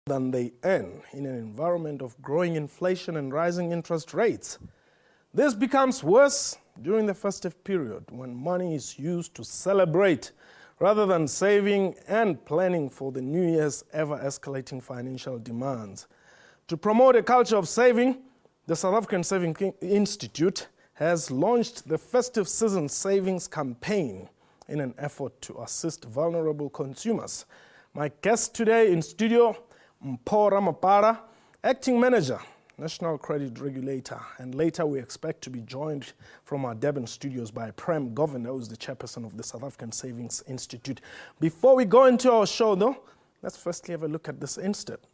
than they earn in an environment of growing inflation and rising interest rates. This becomes worse during the festive period when money is used to celebrate rather than saving and planning for the New Year's ever-escalating financial demands. To promote a culture of saving, the South African Savings Institute has launched the festive season savings campaign in an effort to assist vulnerable consumers. My guest today in studio, Mpho Ramapara, Acting Manager, National Credit Regulator, and later we expect to be joined from our Durban studios by Prem Governor, who is the chairperson of the South African Savings Institute. Before we go into our show, though, let's firstly have a look at this insert.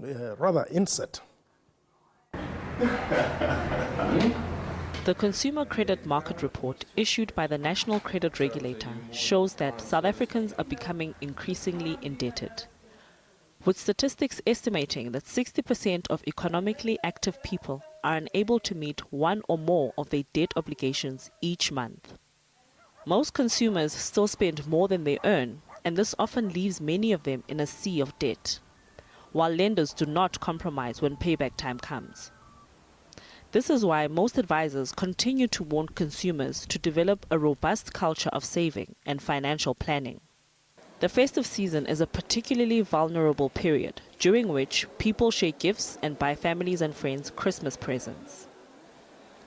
The Consumer Credit Market Report issued by the National Credit Regulator shows that South Africans are becoming increasingly indebted, with statistics estimating that 60% of economically active people are unable to meet one or more of their debt obligations each month. Most consumers still spend more than they earn, and this often leaves many of them in a sea of debt, while lenders do not compromise when payback time comes. This is why most advisors continue to warn consumers to develop a robust culture of saving and financial planning. The festive season is a particularly vulnerable period during which people share gifts and buy families and friends Christmas presents.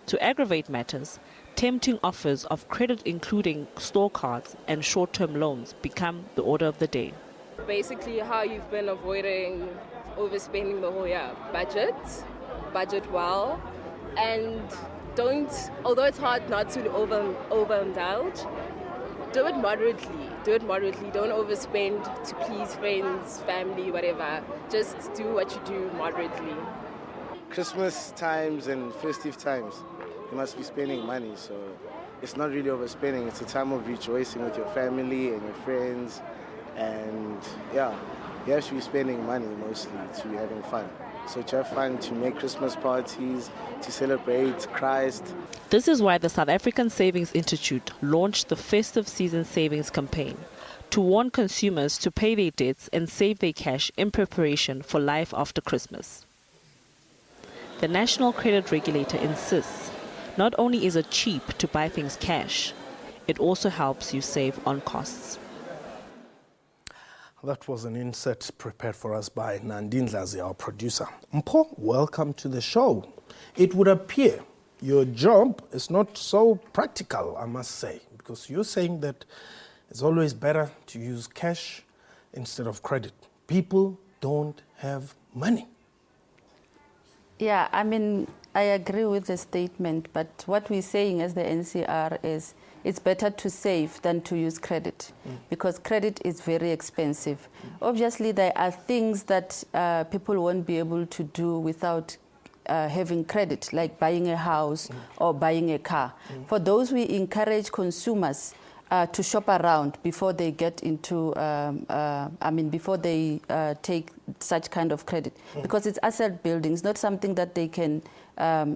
To aggravate matters, tempting offers of credit including store cards and short-term loans become the order of the day. Basically how you've been avoiding overspending the whole year. Budget well, and although it's hard not to overindulge, do it moderately. Don't overspend to please friends, family, whatever. Just do what you do moderately. Christmas times and festive times, you must be spending money. So it's not really overspending. It's a time of rejoicing with your family and your friends. And yeah, you have to be spending money mostly to be having fun. So to have fun, to make Christmas parties, to celebrate Christ. This is why the South African Savings Institute launched the Festive Season Savings Campaign to warn consumers to pay their debts and save their cash in preparation for life after Christmas. The National Credit Regulator insists not only is it cheap to buy things cash, it also helps you save on costs. That was an insert prepared for us by Nandine Lazi, our producer. Mpho, welcome to the show. It would appear your job is not so practical, I must say, because you're saying that it's always better to use cash instead of credit. People don't have money. Yeah, I mean, I agree with the statement, but what we're saying as the NCR is it's better to save than to use credit because credit is very expensive. Obviously, there are things that people won't be able to do without having credit, like buying a house or buying a car. For those, we encourage consumers to shop around before they get into, before they take such kind of credit, because it's asset building. It's not something that they can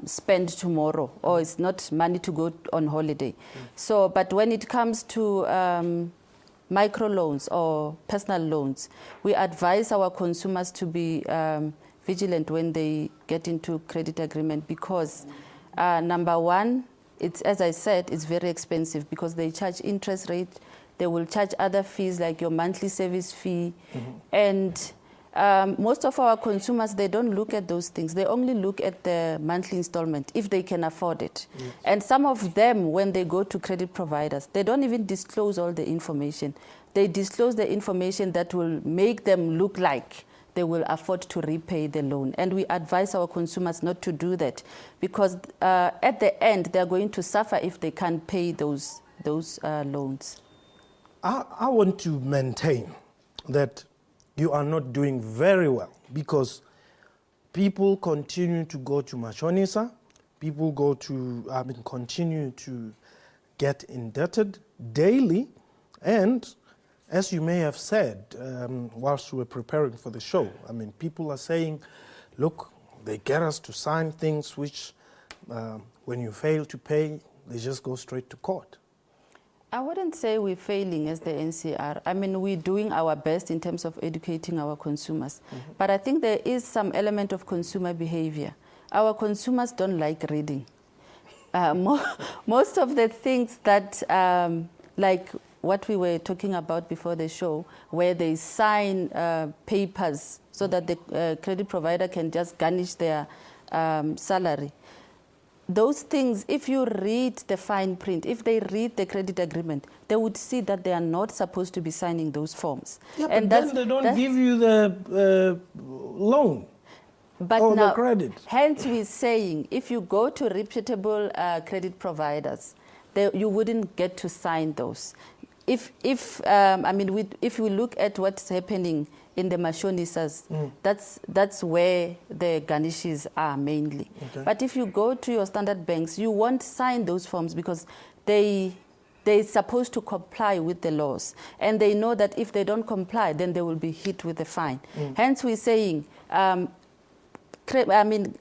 spend tomorrow, or it's not money to go on holiday. So, but when it comes to micro loans or personal loans, we advise our consumers to be vigilant when they get into credit agreement because number one, it's, as I said, it's very expensive because they charge interest rate, they will charge other fees like your monthly service fee, and most of our consumers, they don't look at those things. They only look at the monthly installment if they can afford it. Yes. And some of them, when they go to credit providers, they don't even disclose all the information. They disclose the information that will make them look like they will afford to repay the loan. And we advise our consumers not to do that because at the end, they're going to suffer if they can't pay those loans. I want to maintain that you are not doing very well because people continue to go to Machonisa, people continue to get indebted daily, and as you may have said whilst we were preparing for the show, people are saying, look, they get us to sign things which when you fail to pay, they just go straight to court. I wouldn't say we're failing as the NCR. I mean, we're doing our best in terms of educating our consumers. But I think there is some element of consumer behavior. Our consumers don't like reading. Most of the things that, like what we were talking about before the show, where they sign papers so that the credit provider can just garnish their salary. Those things, if you read the fine print, if they read the credit agreement, they would see that they are not supposed to be signing those forms. Yeah, and but then they don't give you the loan or the credit. Hence we're saying, if you go to reputable credit providers, you wouldn't get to sign those. If we look at what's happening in the mashonisas, that's where the garnishes are mainly. Okay. But if you go to your standard banks, you won't sign those forms because they're supposed to comply with the laws. And they know that if they don't comply, then they will be hit with a fine. Hence we're saying,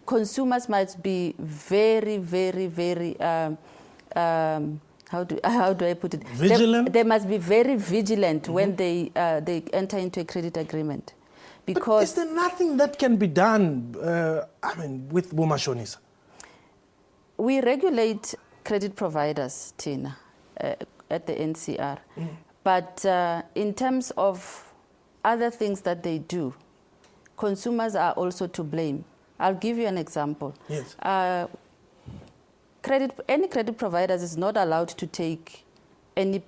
consumers must be very, very, very, how do I put it? Vigilant? They must be very vigilant when they enter into a credit agreement. Because but is there nothing that can be done, with Bumashonisa? We regulate credit providers, Tina, at the NCR. But in terms of other things that they do, consumers are also to blame. I'll give you an example. Yes. Any credit providers is not allowed to take any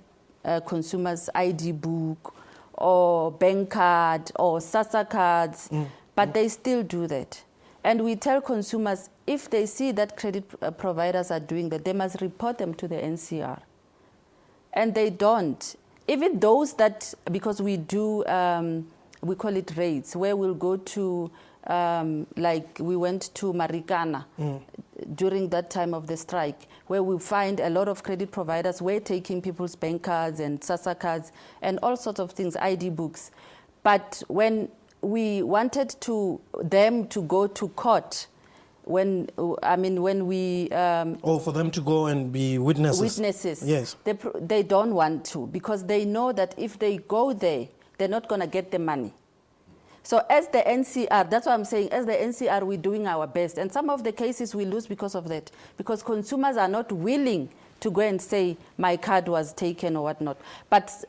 consumer's ID book or bank card or SASA cards, but they still do that. And we tell consumers, if they see that credit providers are doing that, they must report them to the NCR. And they don't. Even those that, because we do, we call it raids, where we'll go to, like we went to Marikana during that time of the strike, where we find a lot of credit providers were taking people's bank cards and SASA cards and all sorts of things, ID books. But when we wanted them to go to court, when we... for them to go and be witnesses. Witnesses. Yes. They don't want to, because they know that if they go there, they're not going to get the money. So as the NCR, that's what I'm saying, as the NCR, we're doing our best. And some of the cases we lose because of that, because consumers are not willing to go and say, my card was taken or whatnot. But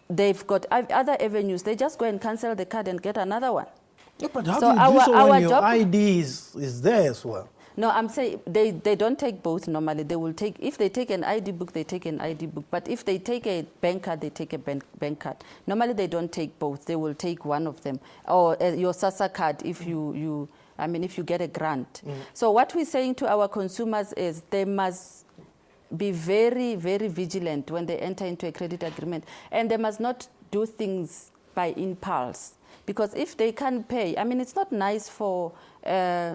they've got other avenues. They just go and cancel the card and get another one. Yeah, but how do you do so when your ID is there as well? No, I'm saying they don't take both normally. They will take, if they take an ID book, they take an ID book. But if they take a bank card, they take a bank card. Normally they don't take both. They will take one of them. Or your SASA card if if you get a grant. So what we're saying to our consumers is they must be very, very vigilant when they enter into a credit agreement. And they must not do things by impulse. Because if they can't pay, it's not nice for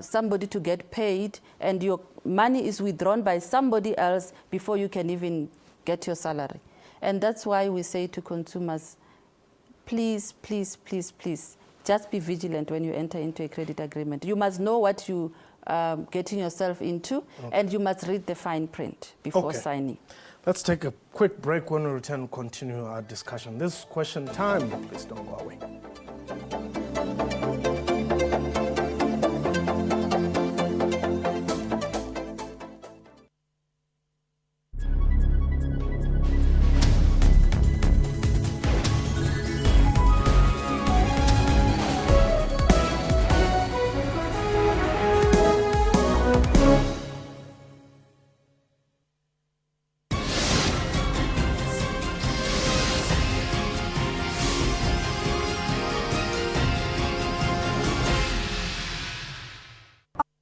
somebody to get paid and your money is withdrawn by somebody else before you can even get your salary. And that's why we say to consumers, please, please, please, please, just be vigilant when you enter into a credit agreement. You must know what you're getting yourself into, and you must read the fine print before signing. Let's take a quick break. When we return, we'll continue our discussion. This is Question Time. Please don't go away.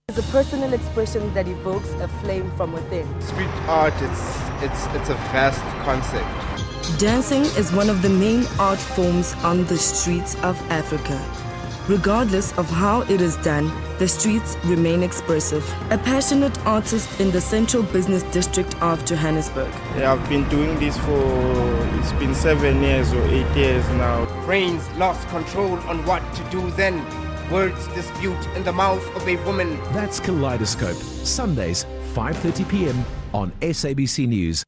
It's a personal expression that evokes a flame from within. Street art, it's a vast concept. Dancing is one of the main art forms on the streets of Africa. Regardless of how it is done, the streets remain expressive. A passionate artist in the central business district of Johannesburg. Yeah, I've been doing this it's been 7 years or 8 years now. Brains lost control on what to do then. Words dispute in the mouth of a woman. That's Kaleidoscope, Sundays, 5:30 p.m. on SABC News.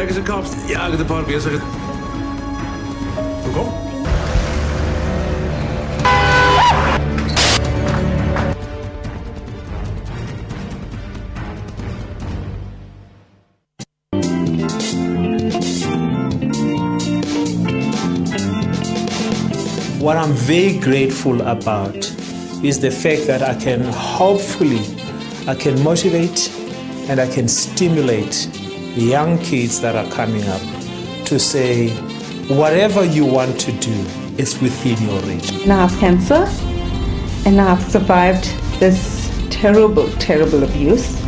Kijk eens een kap. Ja, de park is er. Kom. What I'm very grateful about is the fact that I can motivate and I can stimulate young kids that are coming up to say, whatever you want to do is within your reach. Now I have cancer and I've survived this terrible, terrible abuse.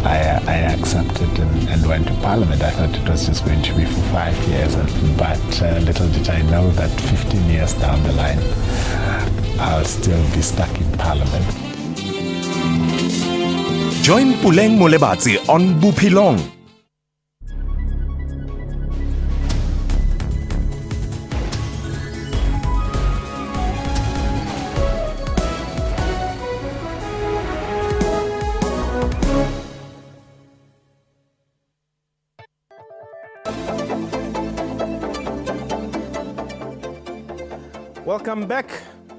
I accepted and went to Parliament. I thought it was just going to be for 5 years, but little did I know that 15 years down the line, I'll still be stuck in Parliament. Join Puleng Molebatsi on Bupilong. Welcome back.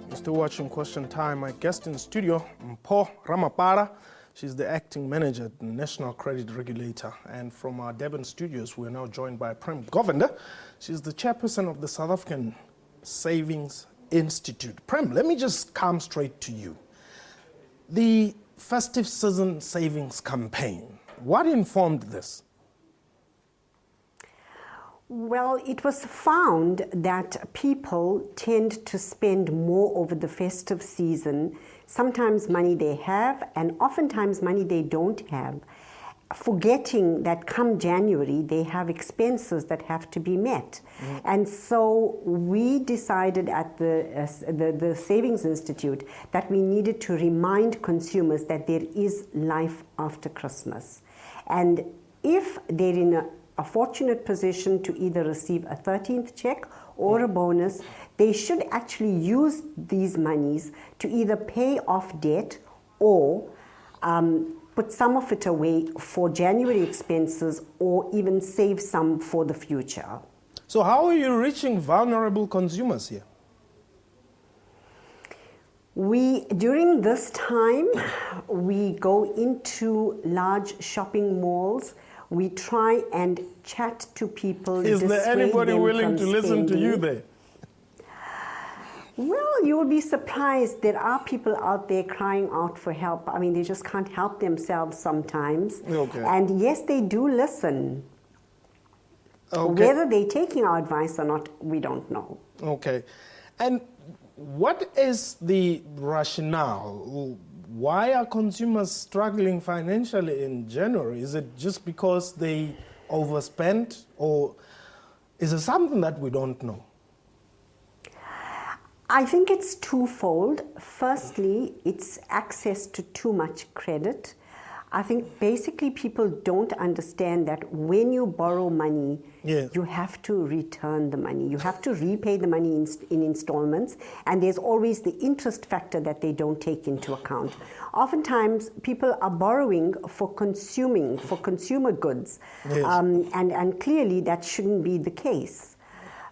You're still watching Question Time. My guest in studio, Mpho Ramapara. She's the acting manager at the National Credit Regulator. And from our Durban studios, we're now joined by Prem Govender. She's the chairperson of the South African Savings Institute. Prem, let me just come straight to you. The festive season savings campaign, what informed this? Well, it was found that people tend to spend more over the festive season, sometimes money they have and oftentimes money they don't have, forgetting that come January they have expenses that have to be met. And so we decided at the Savings Institute that we needed to remind consumers that there is life after Christmas. And if they're in a fortunate position to either receive a 13th check or a bonus, they should actually use these monies to either pay off debt or put some of it away for January expenses or even save some for the future. So how are you reaching vulnerable consumers here? During this time, we go into large shopping malls. We try and chat to people. Is there anybody willing to listen to you there? Well, you will be surprised. There are people out there crying out for help. I mean, they just can't help themselves sometimes. Okay. And yes, they do listen. Okay. Whether they're taking our advice or not, we don't know. Okay. And what is the rationale? Why are consumers struggling financially in January? Is it just because they overspent, or is it something that we don't know? I think it's twofold. Firstly, it's access to too much credit. I think basically people don't understand that when you borrow money, you have to return the money. You have to repay the money in installments, and there's always the interest factor that they don't take into account. Oftentimes, people are borrowing for consumer goods, and clearly that shouldn't be the case.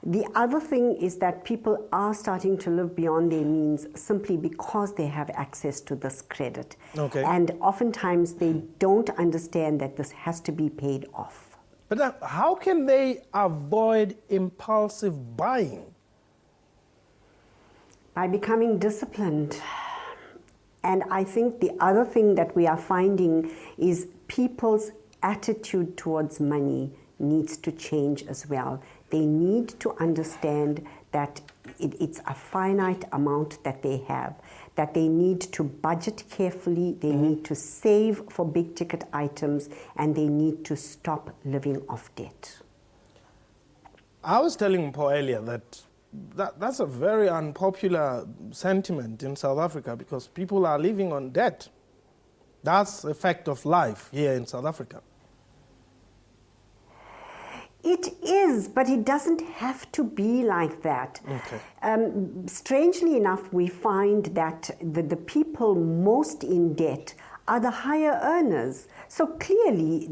The other thing is that people are starting to live beyond their means simply because they have access to this credit. Okay. And oftentimes they don't understand that this has to be paid off. But how can they avoid impulsive buying? By becoming disciplined. And I think the other thing that we are finding is people's attitude towards money needs to change as well. They need to understand that it's a finite amount that they have, that they need to budget carefully, they need to save for big ticket items, and they need to stop living off debt. I was telling Mpho earlier that's a very unpopular sentiment in South Africa because people are living on debt. That's a fact of life here in South Africa. It is, but it doesn't have to be like that. Okay. Strangely enough, we find that the people most in debt are the higher earners. So clearly,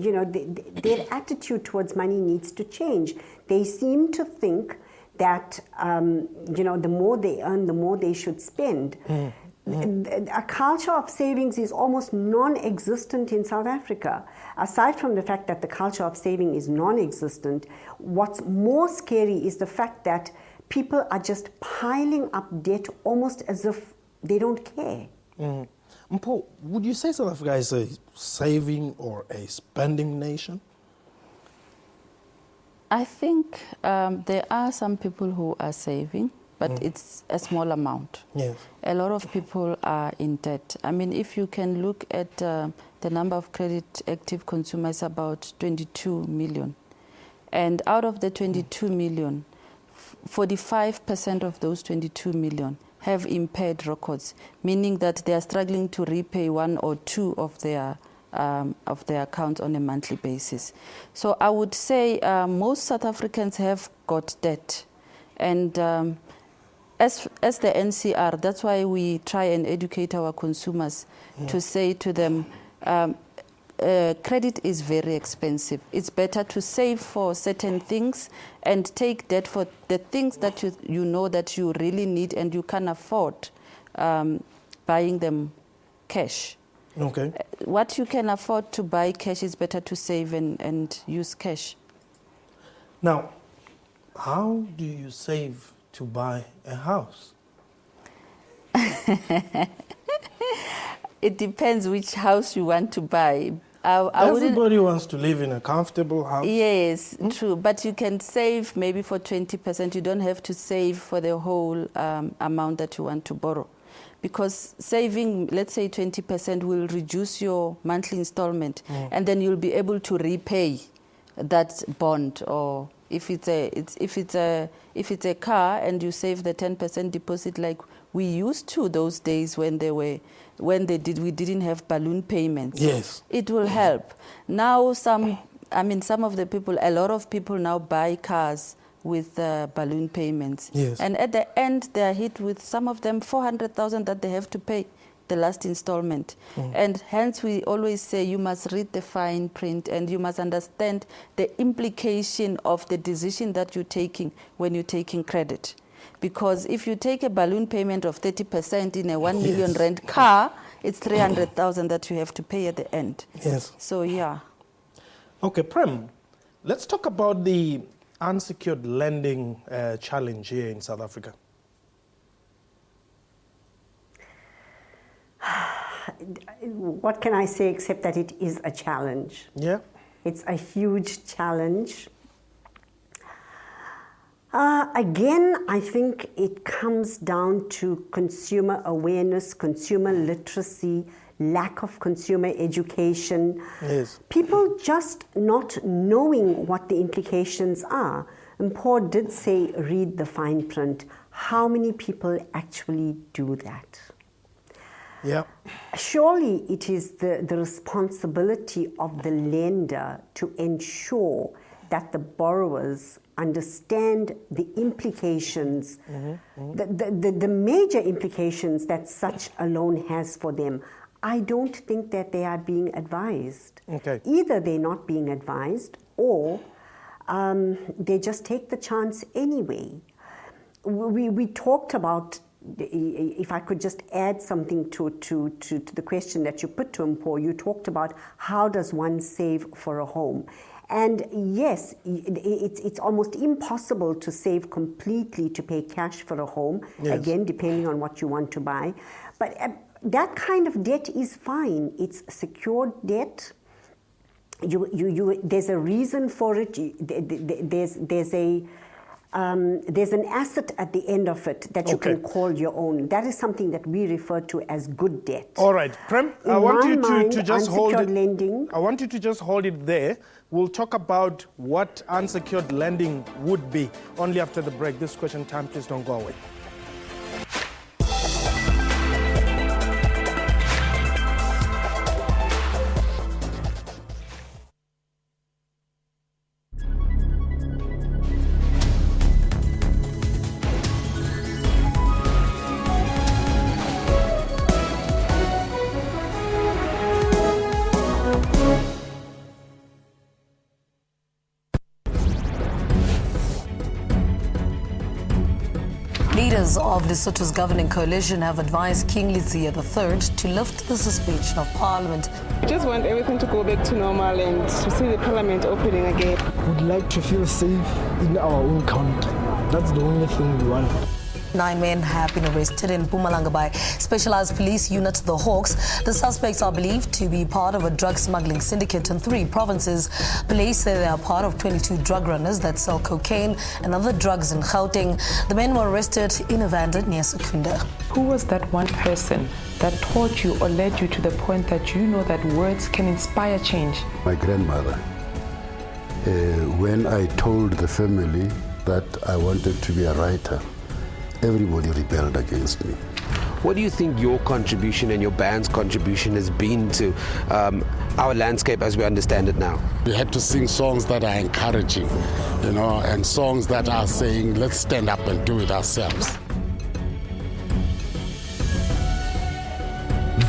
their attitude towards money needs to change. They seem to think that, the more they earn, the more they should spend. A culture of savings is almost non-existent in South Africa. Aside from the fact that the culture of saving is non-existent, what's more scary is the fact that people are just piling up debt almost as if they don't care. Mpho, would you say South Africa is a saving or a spending nation? I think there are some people who are saving, but it's a small amount. Yes. A lot of people are in debt. I mean, if you can look at the number of credit active consumers, about 22 million. And out of the 22 million, 45% of those 22 million have impaired records, meaning that they are struggling to repay one or two of their accounts on a monthly basis. So I would say most South Africans have got debt. And as the NCR, that's why we try and educate our consumers to say to them, credit is very expensive. It's better to save for certain things and take debt for the things that you know that you really need and you can afford buying them cash. Okay. What you can afford to buy cash is better to save and use cash. Now, how do you save to buy a house? It depends which house you want to buy. Everybody wants to live in a comfortable house. Yes, true. But you can save maybe for 20%. You don't have to save for the whole amount that you want to borrow. Because saving, let's say 20%, will reduce your monthly installment, and then you'll be able to repay that bond. Or if it's a car and you save the 10% deposit, like we used to those days when we didn't have balloon payments. Yes, it will help. Now some of the people, a lot of people now buy cars with balloon payments. Yes. And at the end, they are hit with, some of them, 400,000 that they have to pay the last installment. And hence we always say you must read the fine print and you must understand the implication of the decision that you're taking when you're taking credit. Because if you take a balloon payment of 30% in a 1 million rand car, it's 300,000 that you have to pay at the end. Yes. So, yeah. Okay, Prem, let's talk about the unsecured lending challenge here in South Africa. What can I say except that it is a challenge? Yeah. It's a huge challenge. Again, I think it comes down to consumer awareness, consumer literacy, lack of consumer education. Yes. People just not knowing what the implications are. And Paul did say, read the fine print. How many people actually do that? Yeah. Surely it is the responsibility of the lender to ensure that the borrowers understand the implications, the major implications that such a loan has for them. I don't think that they are being advised. Okay. Either they're not being advised or they just take the chance anyway. We talked about, if I could just add something to the question that you put to him, Paul, you talked about how does one save for a home. And yes, it's almost impossible to save completely to pay cash for a home, again, depending on what you want to buy. But that kind of debt is fine. It's secured debt. There's a reason for it. There's an asset at the end of it that you can call your own. That is something that we refer to as good debt. All right, Prem, I want you to just hold it. Lending. I want you to just hold it there. We'll talk about what unsecured lending would be only after the break. This question time, please don't go away. Leaders of Lesotho's governing coalition have advised King Letsie III to lift the suspension of parliament. I just want everything to go back to normal and to see the parliament opening again. We'd like to feel safe in our own country. That's the only thing we want. 9 men have been arrested in Mpumalanga by Specialized Police Unit the Hawks. The suspects are believed to be part of a drug smuggling syndicate in 3 provinces. Police say they are part of 22 drug runners that sell cocaine and other drugs in Gauteng. The men were arrested in Evander near Secunda. Who was that one person that taught you or led you to the point that you know that words can inspire change? My grandmother. When I told the family that I wanted to be a writer, everybody rebelled against me. What do you think your contribution and your band's contribution has been to our landscape as we understand it now? We had to sing songs that are encouraging, and songs that are saying, let's stand up and do it ourselves.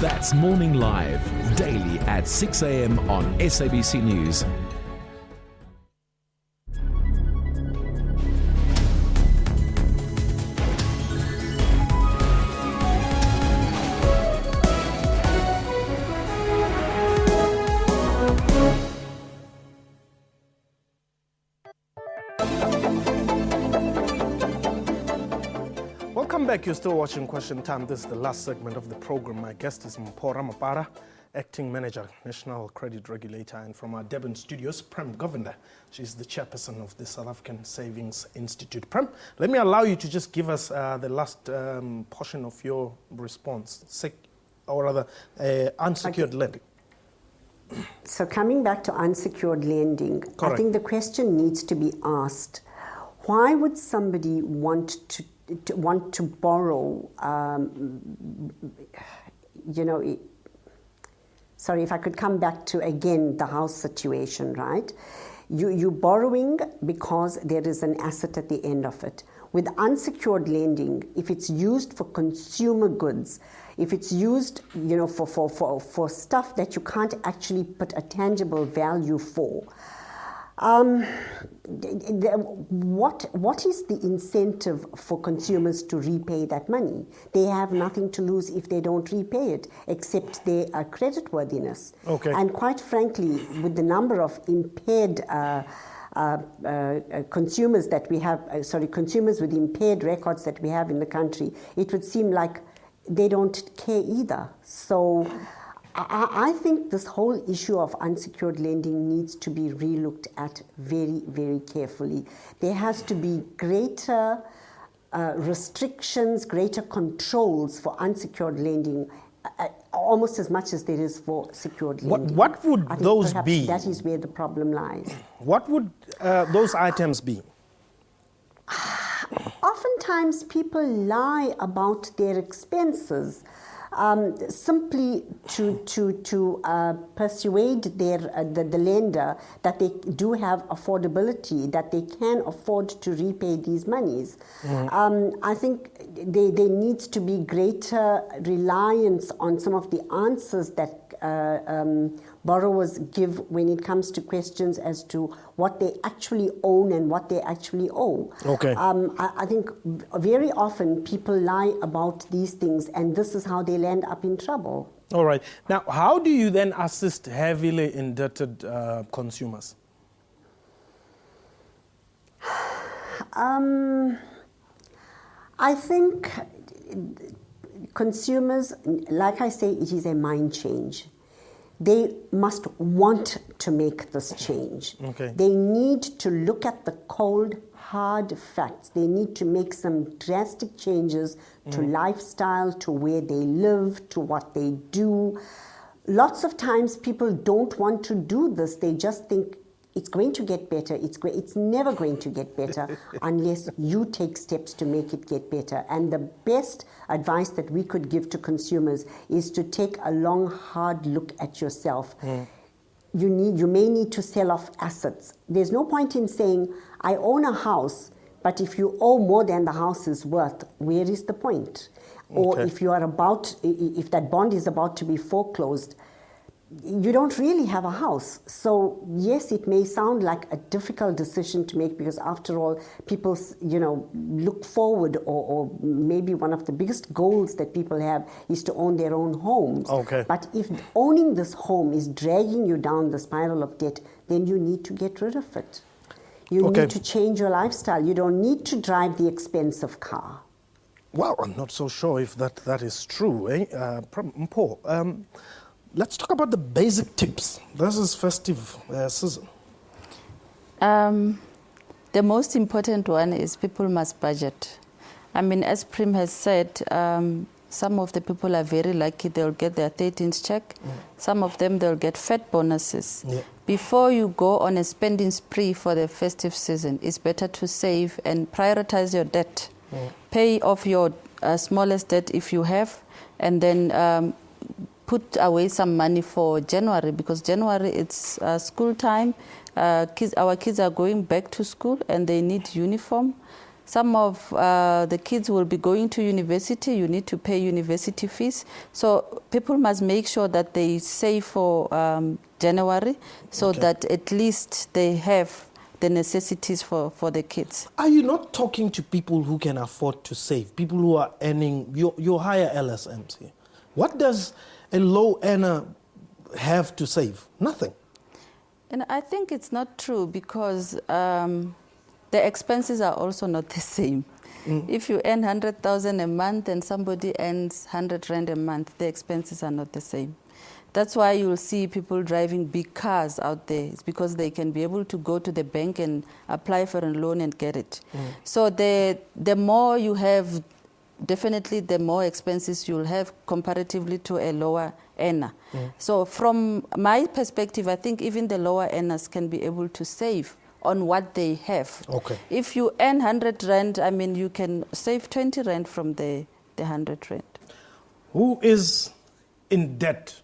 That's Morning Live, daily at 6 a.m. on SABC News. Welcome back. You're still watching Question Time. This is the last segment of the program. My guest is Mpora Mapara, Acting Manager, National Credit Regulator, and from our Durban studios, Prem Govender. She's the chairperson of the South African Savings Institute. Prem, let me allow you to just give us the last portion of your response, unsecured lending. So coming back to unsecured lending, Correct. I think the question needs to be asked, why would somebody want to borrow, sorry, if I could come back to, again, the house situation, right? You're borrowing because there is an asset at the end of it. With unsecured lending, if it's used for consumer goods, if it's used, for stuff that you can't actually put a tangible value for, what is the incentive for consumers to repay that money? They have nothing to lose if they don't repay it, except their creditworthiness. Okay. And quite frankly, with the number of impaired consumers that we have, consumers with impaired records that we have in the country, it would seem like they don't care either. So I think this whole issue of unsecured lending needs to be relooked at very, very carefully. There has to be greater restrictions, greater controls for unsecured lending, almost as much as there is for secured lending. What would those perhaps be? That is where the problem lies. What would those items be? Oftentimes people lie about their expenses. Simply to persuade the lender that they do have affordability, that they can afford to repay these monies. I think there needs to be greater reliance on some of the answers that borrowers give when it comes to questions as to what they actually own and what they actually owe. Okay. I think very often people lie about these things, and this is how they land up in trouble. All right. Now, how do you then assist heavily indebted consumers? I think consumers, like I say, it is a mind change. They must want to make this change. Okay. They need to look at the cold, hard facts. They need to make some drastic changes to lifestyle, to where they live, to what they do. Lots of times people don't want to do this. They just think it's going to get better. It's never going to get better unless you take steps to make it get better. And the best advice that we could give to consumers is to take a long, hard look at yourself. You may need to sell off assets. There's no point in saying, I own a house, but if you owe more than the house is worth, where is the point? Or if that bond is about to be foreclosed, you don't really have a house. So yes, it may sound like a difficult decision to make because after all, people, look forward or maybe one of the biggest goals that people have is to own their own homes. Okay. But if owning this home is dragging you down the spiral of debt, then you need to get rid of it. You need to change your lifestyle. You don't need to drive the expensive car. Well, I'm not so sure if that is true, Paul. Let's talk about the basic tips. This is festive season. The most important one is people must budget. I mean, as Prim has said, some of the people are very lucky. They'll get their 13th check. Some of them, they'll get fat bonuses. Yeah. Before you go on a spending spree for the festive season, it's better to save and prioritize your debt. Pay off your smallest debt if you have, and then put away some money for January, because January it's school time. Our kids are going back to school and they need uniform. Some of the kids will be going to university. You need to pay university fees. So people must make sure that they save for January so that at least they have the necessities for the kids. Are you not talking to people who can afford to save, people who are earning your higher LSMs here? What does a low earner have to save? Nothing. And I think it's not true because the expenses are also not the same. If you earn 100,000 a month and somebody earns 100 Rand a month, the expenses are not the same. That's why you'll see people driving big cars out there. It's because they can be able to go to the bank and apply for a loan and get it. So the more you have, definitely the more expenses you'll have comparatively to a lower earner. So from my perspective, I think even the lower earners can be able to save on what they have. Okay. If you earn 100 Rand, I mean, you can save 20 Rand from the 100 Rand. Who is in debt?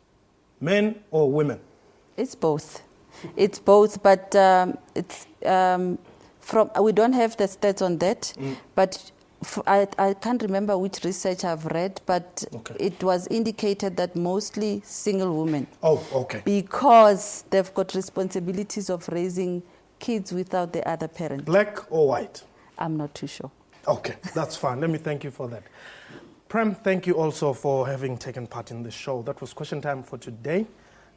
Men or women? It's both. It's both, but we don't have the stats on that. But I can't remember which research I've read, but it was indicated that mostly single women. Oh, okay. Because they've got responsibilities of raising kids without the other parent. Black or white? I'm not too sure. Okay, that's fine. Let me thank you for that. Prem, thank you also for having taken part in this show. That was Question Time for today.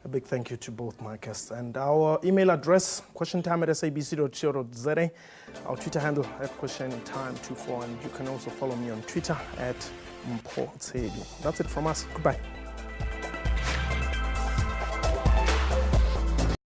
A big thank you to both my guests. And our email address, questiontime@sabc.co.za. Our Twitter handle @questiontime24. And you can also follow me on Twitter @Mpho Tsedu. That's it from us. Goodbye.